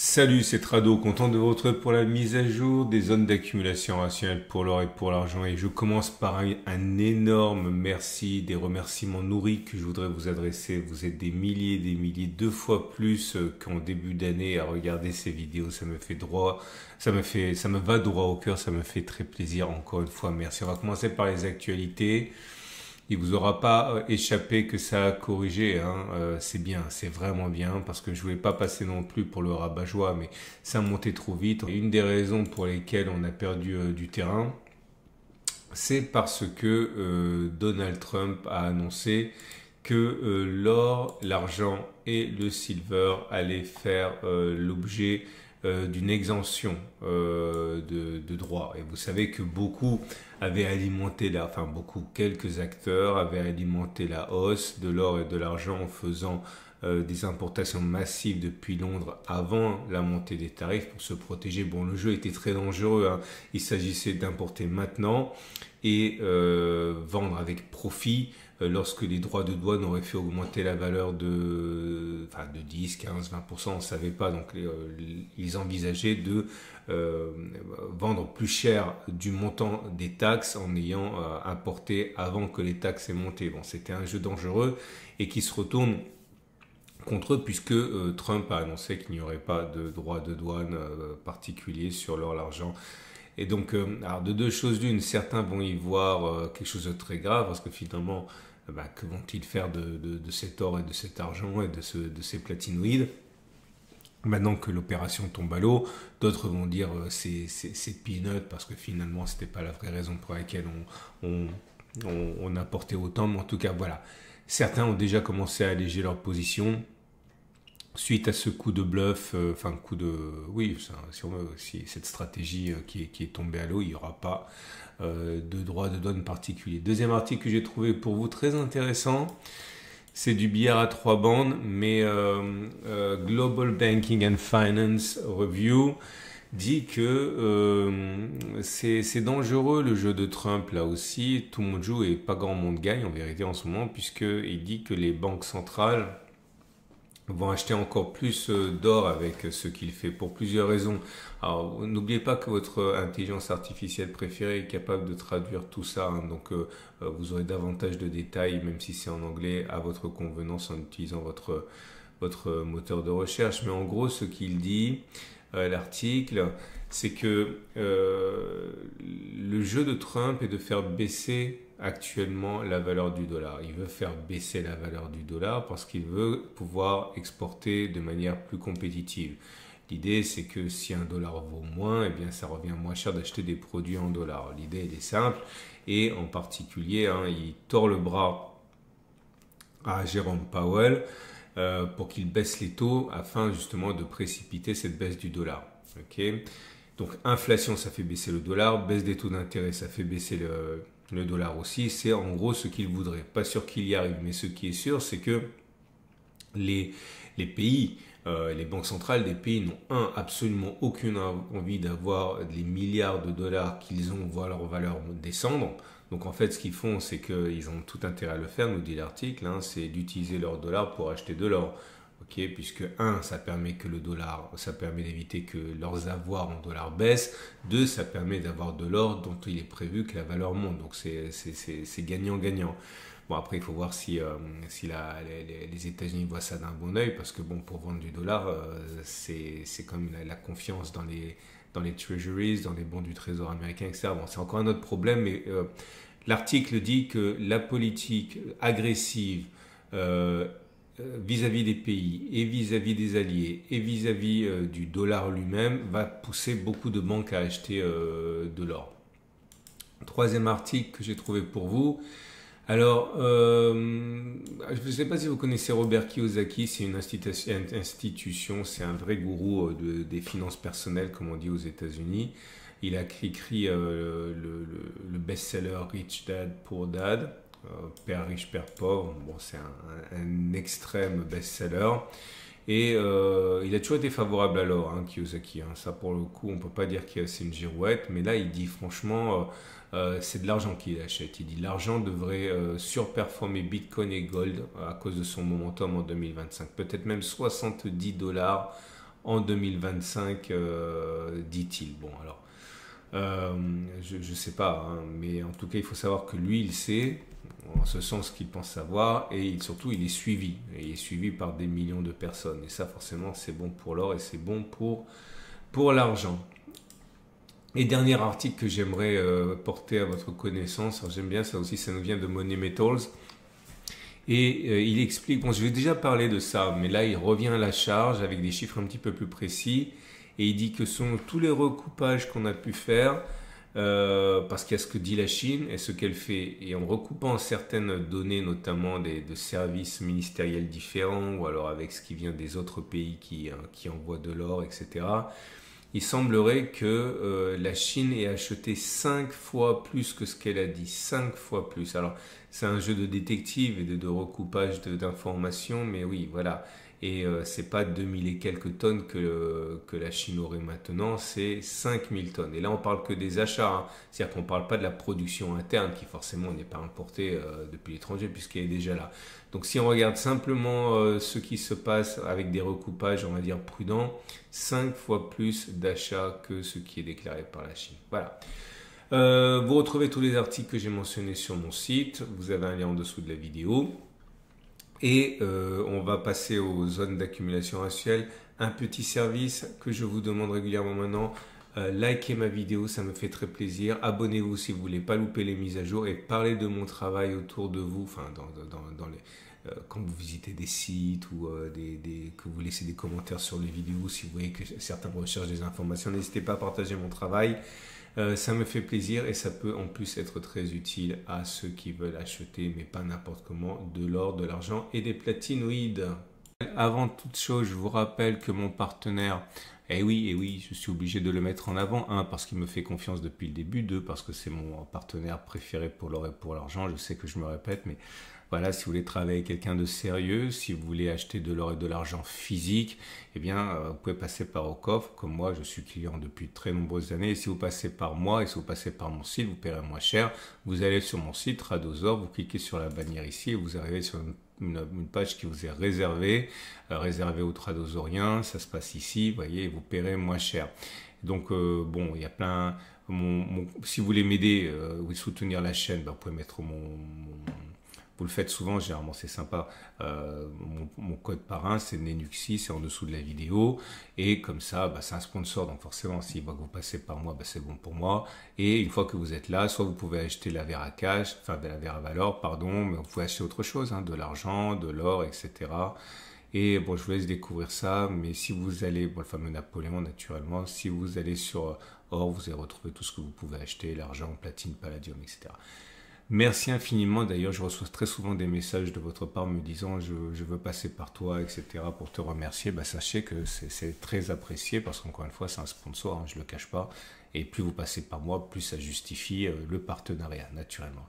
Salut, c'est Trado, content de vous retrouver pour la mise à jour des zones d'accumulation rationnelle pour l'or et pour l'argent. Et je commence par un énorme merci, des remerciements nourris que je voudrais vous adresser. Vous êtes des milliers, deux fois plus qu'en début d'année à regarder ces vidéos. Ça me fait droit, ça me va droit au cœur, ça me fait très plaisir. Encore une fois, merci. On va commencer par les actualités. Il vous aura pas échappé que ça a corrigé, hein. C'est bien, c'est vraiment bien, parce que je voulais pas passer non plus pour le rabat-joie, mais ça montait trop vite. Et une des raisons pour lesquelles on a perdu du terrain, c'est parce que Donald Trump a annoncé que l'or, l'argent et le silver allaient faire l'objet d'une exemption de droit. Et vous savez que beaucoup avaient alimenté quelques acteurs avaient alimenté la hausse de l'or et de l'argent en faisant des importations massives depuis Londres avant la montée des tarifs pour se protéger. Bon, le jeu était très dangereux, hein. Il s'agissait d'importer maintenant et vendre avec profit lorsque les droits de douane auraient fait augmenter la valeur de 10, 15, 20%, on ne savait pas. Donc ils envisageaient de vendre plus cher du montant des taxes en ayant importé avant que les taxes aient monté. Bon, c'était un jeu dangereux et qui se retourne contre eux puisque Trump a annoncé qu'il n'y aurait pas de droit de douane particulier sur l'or, l'argent. Et donc, alors de deux choses l'une, certains vont y voir quelque chose de très grave parce que finalement, que vont-ils faire de cet or et de cet argent et de ces platinoïdes maintenant que l'opération tombe à l'eau? D'autres vont dire c'est peanut parce que finalement, c'était pas la vraie raison pour laquelle on apportait autant. Mais en tout cas, voilà. Certains ont déjà commencé à alléger leur position suite à ce coup de bluff, si cette stratégie qui est tombée à l'eau, il n'y aura pas de droit de douane particulier. Deuxième article que j'ai trouvé pour vous très intéressant, c'est du billard à trois bandes, mais Global Banking and Finance Review dit que c'est dangereux le jeu de Trump là aussi. Tout le monde joue et pas grand monde gagne en vérité en ce moment, puisqu'il dit que les banques centrales vont acheter encore plus d'or avec ce qu'il fait pour plusieurs raisons. Alors, n'oubliez pas que votre intelligence artificielle préférée est capable de traduire tout ça, hein. Donc, vous aurez davantage de détails, même si c'est en anglais, à votre convenance en utilisant votre moteur de recherche. Mais en gros, ce qu'il dit, l'article, c'est que le jeu de Trump est de faire baisser actuellement la valeur du dollar. Il veut faire baisser la valeur du dollar parce qu'il veut pouvoir exporter de manière plus compétitive. L'idée, c'est que si un dollar vaut moins, eh bien, ça revient moins cher d'acheter des produits en dollars. L'idée, elle est simple. Et en particulier, hein, il tord le bras à Jérôme Powell pour qu'il baisse les taux afin justement de précipiter cette baisse du dollar. Okay. Donc, inflation, ça fait baisser le dollar. Baisse des taux d'intérêt, ça fait baisser le dollar aussi. C'est en gros ce qu'il voudrait. Pas sûr qu'il y arrive, mais ce qui est sûr, c'est que les pays, les banques centrales des pays n'ont absolument aucune envie d'avoir les milliards de dollars qu'ils ont voir leur valeur descendre. Donc en fait, ce qu'ils font, c'est qu'ils ont tout intérêt à le faire, nous dit l'article, hein, c'est d'utiliser leur dollar pour acheter de l'or. Okay, puisque ça permet que le dollar, ça permet d'éviter que leurs avoirs en dollars baissent. Deux, ça permet d'avoir de l'or dont il est prévu que la valeur monte. Donc c'est gagnant-gagnant. Bon, après, il faut voir si les États-Unis voient ça d'un bon œil, parce que bon, pour vendre du dollar, c'est comme la confiance dans les treasuries, dans les bons du trésor américain, etc. Bon, c'est encore un autre problème, mais l'article dit que la politique agressive vis-à-vis des pays et vis-à-vis des alliés et vis-à-vis du dollar lui-même va pousser beaucoup de banques à acheter de l'or. Troisième article que j'ai trouvé pour vous. Alors, je ne sais pas si vous connaissez Robert Kiyosaki, c'est une institution, c'est un vrai gourou des finances personnelles, comme on dit aux États-Unis. Il a écrit le best-seller Rich Dad Poor Dad. Père riche, père pauvre. Bon, c'est un extrême best-seller. Et il a toujours été favorable à l'or, hein, Kiyosaki. Hein. Ça, pour le coup, on ne peut pas dire que c'est une girouette. Mais là, il dit franchement, c'est de l'argent qu'il achète. Il dit l'argent devrait surperformer Bitcoin et Gold à cause de son momentum en 2025. Peut-être même 70 dollars en 2025, dit-il. Bon, alors, je ne sais pas, hein, mais en tout cas, il faut savoir que lui, il sait, en ce sens qu'il pense savoir, et surtout, il est suivi. Et il est suivi par des millions de personnes. Et ça, forcément, c'est bon pour l'or et c'est bon pour l'argent. Et dernier article que j'aimerais porter à votre connaissance, alors j'aime bien ça aussi, ça nous vient de Money Metals. Et il explique, bon je vais déjà parler de ça, mais là il revient à la charge avec des chiffres un petit peu plus précis. Et il dit que selon tous les recoupages qu'on a pu faire, parce qu'il y a ce que dit la Chine et ce qu'elle fait, et en recoupant certaines données, notamment de services ministériels différents, ou alors avec ce qui vient des autres pays qui envoient de l'or, etc., il semblerait que la Chine ait acheté 5 fois plus que ce qu'elle a dit. 5 fois plus. Alors, c'est un jeu de détective et de recoupage d'informations, mais oui, voilà. Et c'est pas 2000 et quelques tonnes que la Chine aurait maintenant, c'est 5000 tonnes. Et là, on parle que des achats, hein. C'est-à-dire qu'on parle pas de la production interne, qui forcément n'est pas importée depuis l'étranger, puisqu'elle est déjà là. Donc si on regarde simplement ce qui se passe avec des recoupages, on va dire prudents, 5 fois plus d'achats que ce qui est déclaré par la Chine. Voilà. Vous retrouvez tous les articles que j'ai mentionnés sur mon site. Vous avez un lien en dessous de la vidéo. Et on va passer aux zones d'accumulation rationnelle. Un petit service que je vous demande régulièrement maintenant. Likez ma vidéo, ça me fait très plaisir. Abonnez-vous si vous voulez pas louper les mises à jour et parlez de mon travail autour de vous, enfin quand vous visitez des sites ou que vous laissez des commentaires sur les vidéos, si vous voyez que certains recherchent des informations, n'hésitez pas à partager mon travail. Ça me fait plaisir et ça peut en plus être très utile à ceux qui veulent acheter, mais pas n'importe comment, de l'or, de l'argent et des platinoïdes. Avant toute chose, je vous rappelle que mon partenaire, eh oui, je suis obligé de le mettre en avant. Un, parce qu'il me fait confiance depuis le début. Deux, parce que c'est mon partenaire préféré pour l'or et pour l'argent. Je sais que je me répète, mais voilà, si vous voulez travailler avec quelqu'un de sérieux, si vous voulez acheter de l'or et de l'argent physique, eh bien, vous pouvez passer par Aucoffre. Comme moi, je suis client depuis de très nombreuses années. Et si vous passez par moi et si vous passez par mon site, vous paierez moins cher. Vous allez sur mon site, Tradosor, vous cliquez sur la bannière ici et vous arrivez sur une page qui vous est réservée aux tradosoriens. Ça se passe ici, vous voyez, vous paierez moins cher. Donc, bon, il y a plein... si vous voulez m'aider ou soutenir la chaîne, vous pouvez mettre vous le faites souvent, généralement c'est sympa. Mon code parrain, c'est Nenuxi, c'est en dessous de la vidéo. Et comme ça, c'est un sponsor. Donc forcément, s'il voit que vous passez par moi, c'est bon pour moi. Et une fois que vous êtes là, soit vous pouvez acheter la Vera Cash, enfin de la Vera Valor, pardon, mais vous pouvez acheter autre chose, hein, de l'argent, de l'or, etc. Et bon, je vous laisse découvrir ça. Mais si vous allez, le fameux Napoléon, naturellement, si vous allez sur or, vous allez retrouver tout ce que vous pouvez acheter, l'argent, platine, palladium, etc. Merci infiniment. D'ailleurs, je reçois très souvent des messages de votre part me disant je veux passer par toi, etc. pour te remercier. Sachez que c'est très apprécié parce qu'encore une fois, c'est un sponsor, hein, je ne le cache pas. Et plus vous passez par moi, plus ça justifie le partenariat, naturellement.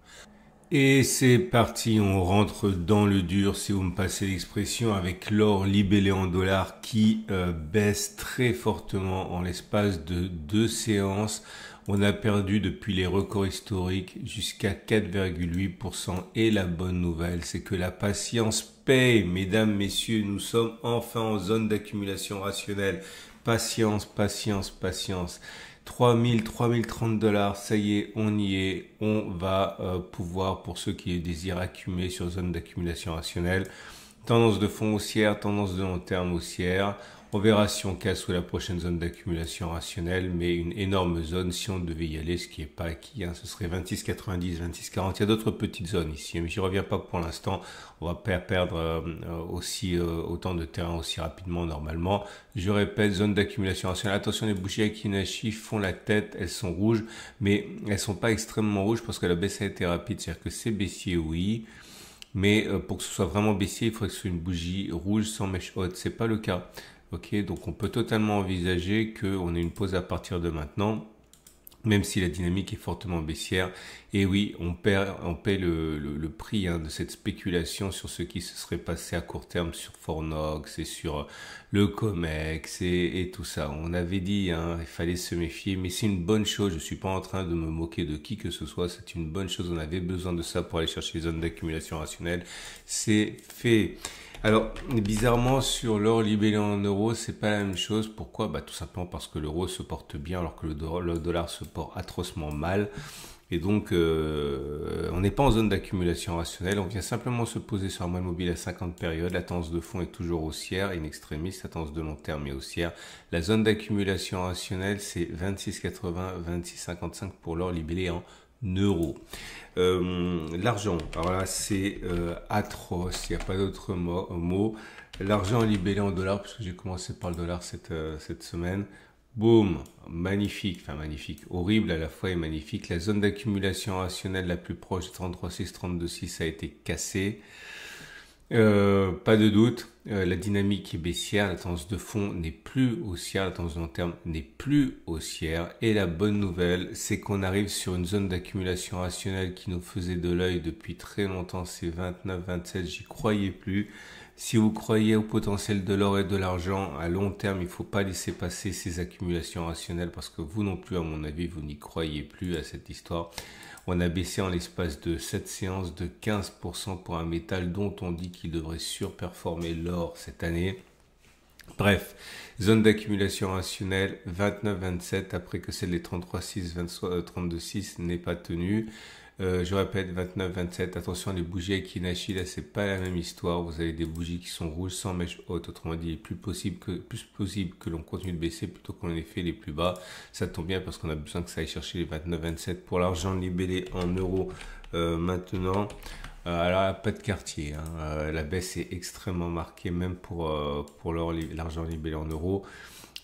Et c'est parti, on rentre dans le dur, si vous me passez l'expression, avec l'or libellé en dollars qui baisse très fortement en l'espace de 2 séances. On a perdu depuis les records historiques jusqu'à 4,8%. Et la bonne nouvelle, c'est que la patience paye. Mesdames, messieurs, nous sommes enfin en zone d'accumulation rationnelle. Patience, patience, patience. 3030 $, ça y est, on y est. On va pouvoir, pour ceux qui désirent accumuler sur zone d'accumulation rationnelle, tendance de fond haussière, tendance de long terme haussière. On verra si on casse sous la prochaine zone d'accumulation rationnelle, mais une énorme zone si on devait y aller, ce qui n'est pas acquis, hein, ce serait 26,90, 26,40. Il y a d'autres petites zones ici, mais j'y reviens pas pour l'instant. On va pas perdre autant de terrain aussi rapidement normalement. Je répète, zone d'accumulation rationnelle. Attention, les bougies Akinashi font la tête, elles sont rouges, mais elles sont pas extrêmement rouges parce que la baisse a été rapide, c'est-à-dire que c'est baissier, oui. Mais pour que ce soit vraiment baissier, il faudrait que ce soit une bougie rouge sans mèche haute. C'est pas le cas. Ok, donc on peut totalement envisager qu'on ait une pause à partir de maintenant, même si la dynamique est fortement baissière. Et oui, on paie le prix de cette spéculation sur ce qui se serait passé à court terme sur Fornox et sur le Comex et tout ça. On avait dit, il fallait se méfier, mais c'est une bonne chose. Je suis pas en train de me moquer de qui que ce soit. C'est une bonne chose. On avait besoin de ça pour aller chercher les zones d'accumulation rationnelle. C'est fait. Alors, bizarrement, sur l'or libellé en euros, c'est pas la même chose. Pourquoi? Bah, tout simplement parce que l'euro se porte bien alors que le dollar se porte atrocement mal. Et donc, on n'est pas en zone d'accumulation rationnelle. On vient simplement se poser sur un moyen mobile à 50 périodes. La tendance de fond est toujours haussière, in extremis. La tendance de long terme est haussière. La zone d'accumulation rationnelle, c'est 26,80, 26,55 pour l'or libellé en euros. L'argent, alors là, c'est atroce. Il n'y a pas d'autre mot. L'argent libellé en dollars, puisque j'ai commencé par le dollar cette semaine. Boum, magnifique, enfin magnifique, horrible à la fois et magnifique. La zone d'accumulation rationnelle la plus proche de 33,6, 32,6 a été cassée. Pas de doute, la dynamique est baissière, la tendance de fond n'est plus haussière, la tendance de long terme n'est plus haussière. Et la bonne nouvelle, c'est qu'on arrive sur une zone d'accumulation rationnelle qui nous faisait de l'œil depuis très longtemps, c'est 29, 27, j'y croyais plus. Si vous croyez au potentiel de l'or et de l'argent, à long terme, il ne faut pas laisser passer ces accumulations rationnelles parce que vous non plus, à mon avis, vous n'y croyez plus à cette histoire. On a baissé en l'espace de 7 séances de 15% pour un métal dont on dit qu'il devrait surperformer l'or cette année. Bref, zone d'accumulation rationnelle 29-27 après que celle des 33-6, 32-6 n'est pas tenue. Je répète 29-27, attention les bougies avec Kinachi, là c'est pas la même histoire. Vous avez des bougies qui sont rouges sans mèche haute, autrement dit il est plus possible que l'on continue de baisser plutôt qu'on ait fait les plus bas. Ça tombe bien parce qu'on a besoin que ça aille chercher les 29-27 pour l'argent libellé en euros maintenant. Alors pas de quartier, hein. La baisse est extrêmement marquée même pour l'argent libellé en euros.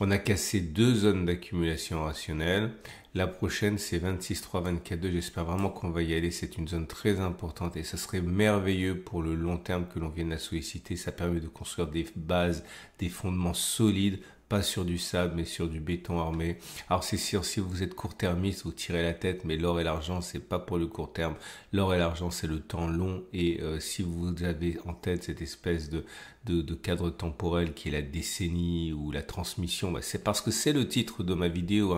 On a cassé deux zones d'accumulation rationnelle. La prochaine, c'est 26,3, 24,2. J'espère vraiment qu'on va y aller. C'est une zone très importante et ça serait merveilleux pour le long terme que l'on vienne la solliciter. Ça permet de construire des bases, des fondements solides, pas sur du sable, mais sur du béton armé. Alors c'est sûr, si vous êtes court-termiste, vous tirez la tête, mais l'or et l'argent, c'est pas pour le court terme. L'or et l'argent, c'est le temps long. Et si vous avez en tête cette espèce de cadre temporel qui est la décennie ou la transmission, bah c'est parce que c'est le titre de ma vidéo,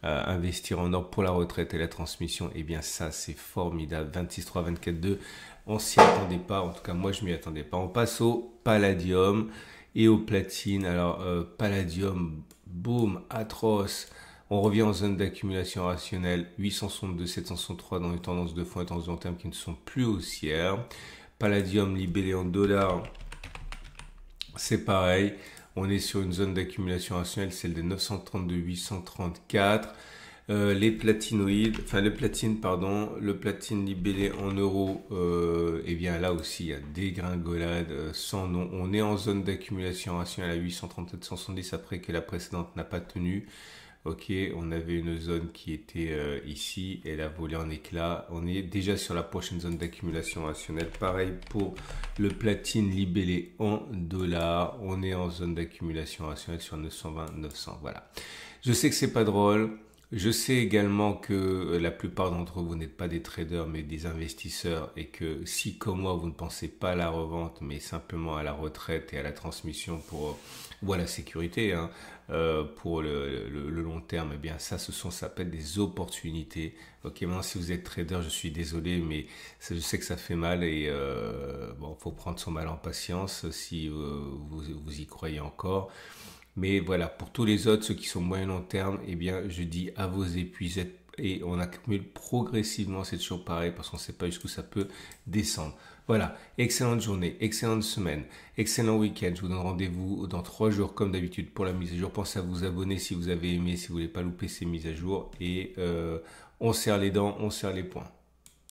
investir en or pour la retraite et la transmission. Et bien ça, c'est formidable. 26,3, 24,2. On s'y attendait pas. En tout cas, moi, je m'y attendais pas. On passe au palladium et au platine. Alors, palladium, boum, atroce. On revient en zone d'accumulation rationnelle 862, 763 dans les tendances de fond et tendances de long terme qui ne sont plus haussières. Palladium libellé en dollars, c'est pareil. On est sur une zone d'accumulation rationnelle, celle des 932, 834. Les platinoïdes, enfin le platine libellé en euros, et bien là aussi il y a des gringolades sans nom. On est en zone d'accumulation rationnelle à 837, 170 après que la précédente n'a pas tenu. Ok, on avait une zone qui était ici, elle a volé en éclats. On est déjà sur la prochaine zone d'accumulation rationnelle. Pareil pour le platine libellé en dollars. On est en zone d'accumulation rationnelle sur 920, 900. Voilà. Je sais que c'est pas drôle. Je sais également que la plupart d'entre vous n'êtes pas des traders mais des investisseurs et que si comme moi vous ne pensez pas à la revente mais simplement à la retraite et à la transmission ou à la sécurité pour le long terme, eh bien ça ça s'appelle des opportunités. Ok, maintenant si vous êtes trader, je suis désolé mais je sais que ça fait mal et bon, faut prendre son mal en patience si vous y croyez encore. Mais voilà, pour tous les autres, ceux qui sont moyen long terme, eh bien, je dis à vos épuisettes et on accumule progressivement, c'est toujours pareil parce qu'on ne sait pas jusqu'où ça peut descendre. Voilà, excellente journée, excellente semaine, excellent week-end. Je vous donne rendez-vous dans 3 jours comme d'habitude pour la mise à jour. Pensez à vous abonner si vous avez aimé, si vous voulez pas louper ces mises à jour et on serre les dents, on serre les poings.